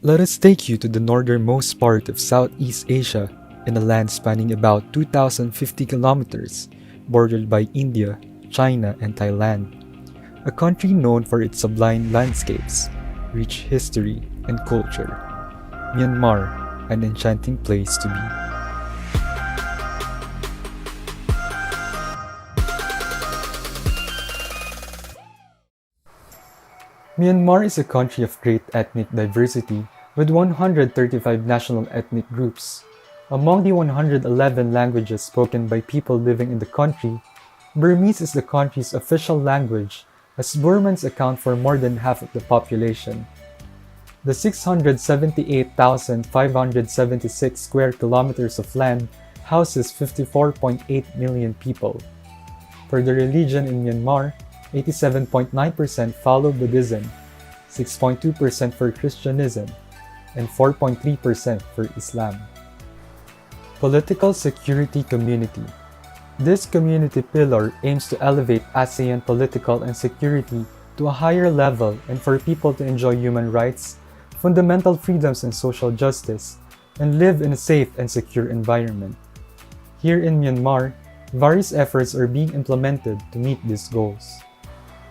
Let us take you to the northernmost part of Southeast Asia in a land spanning about 2,050 kilometers, bordered by India, China, and Thailand. A country known for its sublime landscapes, rich history, and culture. Myanmar, an enchanting place to be. Myanmar is a country of great ethnic diversity with 135 national ethnic groups. Among the 111 languages spoken by people living in the country, Burmese is the country's official language, as Burmans account for more than half of the population. The 678,576 square kilometers of land houses 54.8 million people. For the religion in Myanmar, 87.9% follow Buddhism, 6.2% for Christianism, and 4.3% for Islam. Political Security Community. This community pillar aims to elevate ASEAN political and security to a higher level and for people to enjoy human rights, fundamental freedoms and social justice, and live in a safe and secure environment. Here in Myanmar, various efforts are being implemented to meet these goals.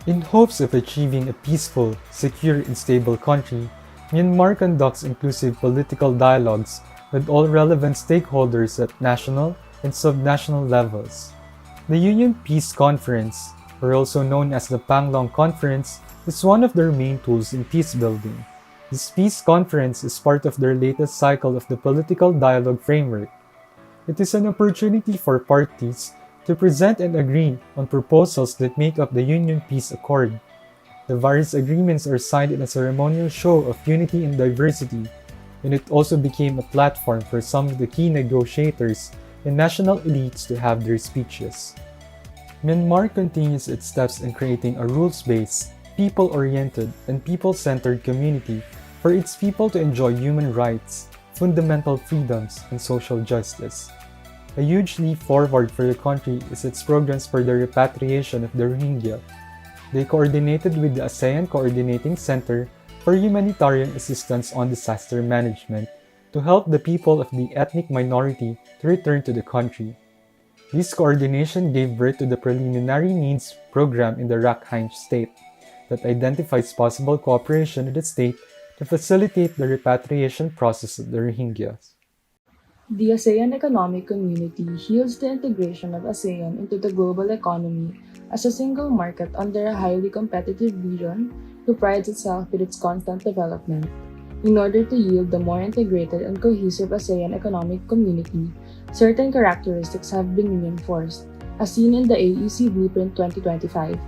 In hopes of achieving a peaceful, secure, and stable country, Myanmar conducts inclusive political dialogues with all relevant stakeholders at national and subnational levels. The Union Peace Conference, or also known as the Panglong Conference, is one of their main tools in peace building. This peace conference is part of their latest cycle of the political dialogue framework. It is an opportunity for parties to present and agree on proposals that make up the Union Peace Accord. The various agreements are signed in a ceremonial show of unity and diversity, and it also became a platform for some of the key negotiators and national elites to have their speeches. Myanmar continues its steps in creating a rules-based, people-oriented, and people-centered community for its people to enjoy human rights, fundamental freedoms, and social justice. A huge leap forward for the country is its programs for the repatriation of the Rohingya. They coordinated with the ASEAN Coordinating Center for Humanitarian Assistance on Disaster Management to help the people of the ethnic minority to return to the country. This coordination gave birth to the Preliminary Needs Program in the Rakhine State that identifies possible cooperation with the state to facilitate the repatriation process of the Rohingyas. The ASEAN Economic Community yields the integration of ASEAN into the global economy as a single market under a highly competitive region who prides itself with its constant development. In order to yield the more integrated and cohesive ASEAN Economic Community, certain characteristics have been reinforced, as seen in the AEC Blueprint 2025.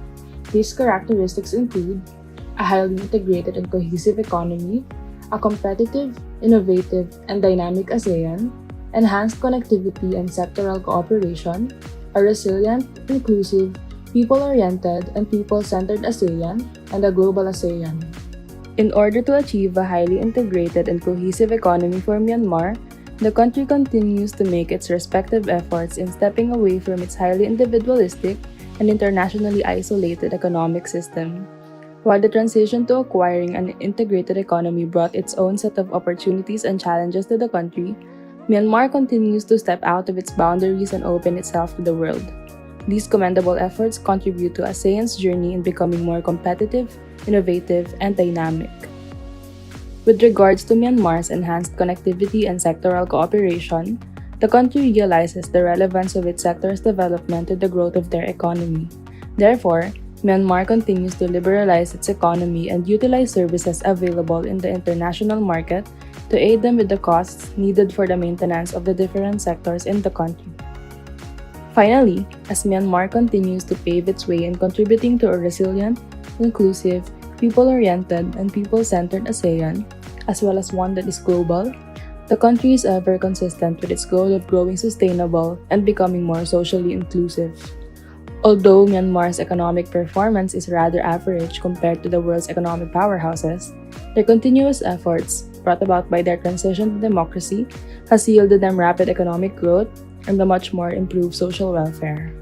These characteristics include a highly integrated and cohesive economy, a competitive, innovative, and dynamic ASEAN, enhanced connectivity and sectoral cooperation, a resilient, inclusive, people-oriented, and people-centered ASEAN, and a global ASEAN. In order to achieve a highly integrated and cohesive economy for Myanmar, the country continues to make its respective efforts in stepping away from its highly individualistic and internationally isolated economic system. While the transition to acquiring an integrated economy brought its own set of opportunities and challenges to the country, Myanmar continues to step out of its boundaries and open itself to the world. These commendable efforts contribute to ASEAN's journey in becoming more competitive, innovative, and dynamic. With regards to Myanmar's enhanced connectivity and sectoral cooperation, the country realizes the relevance of its sector's development to the growth of their economy. Therefore, Myanmar continues to liberalize its economy and utilize services available in the international market to aid them with the costs needed for the maintenance of the different sectors in the country. Finally, as Myanmar continues to pave its way in contributing to a resilient, inclusive, people-oriented, and people-centered ASEAN, as well as one that is global, the country is ever consistent with its goal of growing sustainable and becoming more socially inclusive. Although Myanmar's economic performance is rather average compared to the world's economic powerhouses, their continuous efforts, brought about by their transition to democracy, has yielded them rapid economic growth and a much more improved social welfare.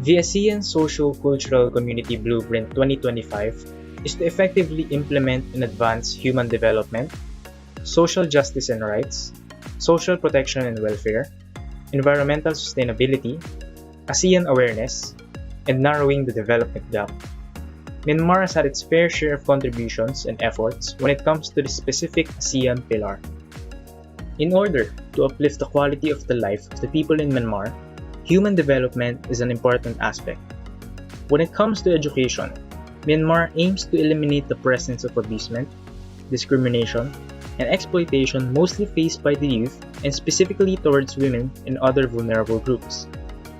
The ASEAN Social-Cultural Community Blueprint 2025 is to effectively implement and advance human development, social justice and rights, social protection and welfare, environmental sustainability, ASEAN awareness, and narrowing the development gap. Myanmar has had its fair share of contributions and efforts when it comes to the specific ASEAN pillar. In order to uplift the quality of the life of the people in Myanmar, human development is an important aspect. When it comes to education, Myanmar aims to eliminate the presence of abusement, discrimination, and exploitation mostly faced by the youth and specifically towards women and other vulnerable groups.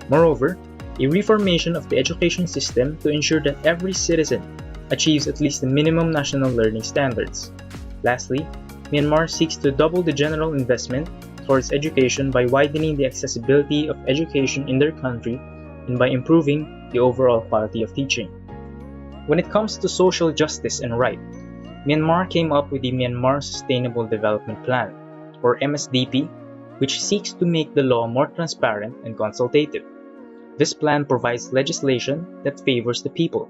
Moreover, a reformation of the education system to ensure that every citizen achieves at least the minimum national learning standards. Lastly, Myanmar seeks to double the general investment towards education by widening the accessibility of education in their country and by improving the overall quality of teaching. When it comes to social justice and right, Myanmar came up with the Myanmar Sustainable Development Plan, or MSDP, which seeks to make the law more transparent and consultative. This plan provides legislation that favors the people.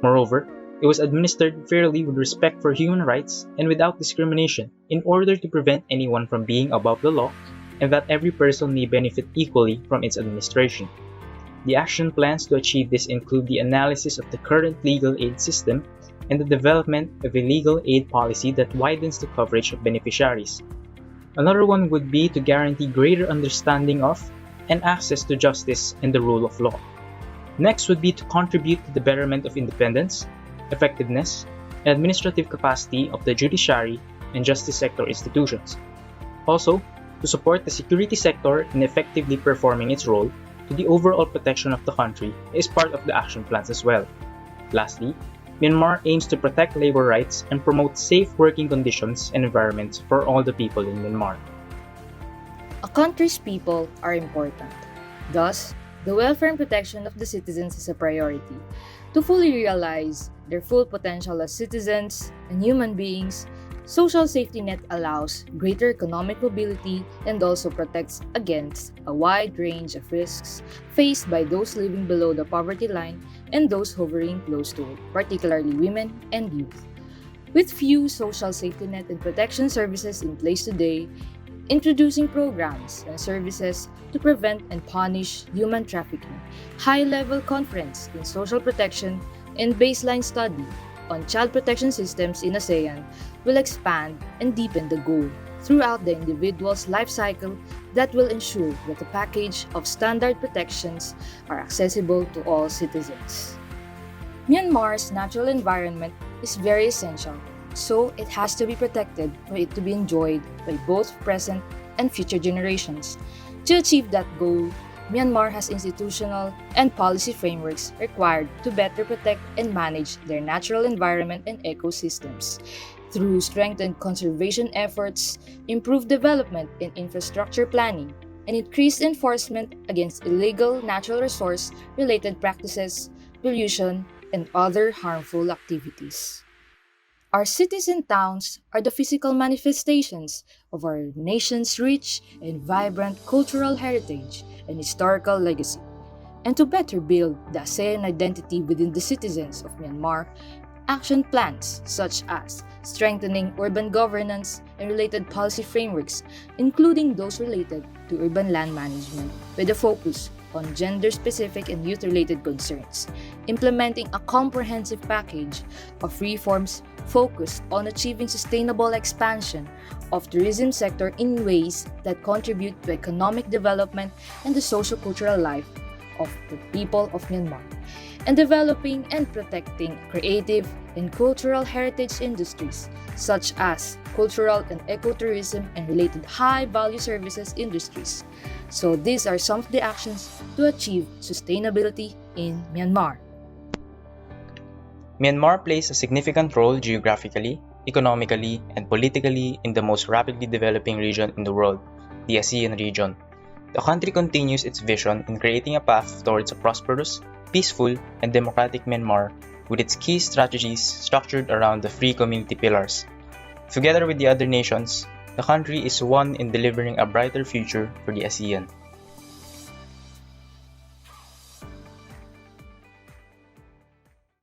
Moreover, it was administered fairly with respect for human rights and without discrimination in order to prevent anyone from being above the law and that every person may benefit equally from its administration. The action plans to achieve this include the analysis of the current legal aid system and the development of a legal aid policy that widens the coverage of beneficiaries. Another one would be to guarantee greater understanding of and access to justice and the rule of law. Next would be to contribute to the betterment of independence, effectiveness, and administrative capacity of the judiciary and justice sector institutions. Also, to support the security sector in effectively performing its role to the overall protection of the country is part of the action plans as well. Lastly, Myanmar aims to protect labor rights and promote safe working conditions and environments for all the people in Myanmar. A country's people are important. Thus, the welfare and protection of the citizens is a priority. To fully realize their full potential as citizens and human beings, social safety net allows greater economic mobility and also protects against a wide range of risks faced by those living below the poverty line and those hovering close to it, particularly women and youth. With few social safety net and protection services in place today, introducing programs and services to prevent and punish human trafficking, high-level conference in social protection, and baseline study on child protection systems in ASEAN will expand and deepen the goal throughout the individual's life cycle that will ensure that the package of standard protections are accessible to all citizens. Myanmar's natural environment is very essential, so it has to be protected for it to be enjoyed by both present and future generations. To achieve that goal, Myanmar has institutional and policy frameworks required to better protect and manage their natural environment and ecosystems. Through strengthened conservation efforts, improved development in infrastructure planning, and increased enforcement against illegal natural resource-related practices, pollution, and other harmful activities. Our cities and towns are the physical manifestations of our nation's rich and vibrant cultural heritage and historical legacy. And to better build the ASEAN identity within the citizens of Myanmar, action plans such as strengthening urban governance and related policy frameworks, including those related to urban land management with a focus on gender-specific and youth-related concerns, implementing a comprehensive package of reforms focused on achieving sustainable expansion of tourism sector in ways that contribute to economic development and the socio-cultural life of the people of Myanmar, and developing and protecting creative and cultural heritage industries such as cultural and ecotourism and related high-value services industries. So these are some of the actions to achieve sustainability in Myanmar. Myanmar plays a significant role geographically, economically, and politically in the most rapidly developing region in the world, the ASEAN region. The country continues its vision in creating a path towards a prosperous, peaceful, and democratic Myanmar with its key strategies structured around the three community pillars. Together with the other nations, the country is one in delivering a brighter future for the ASEAN.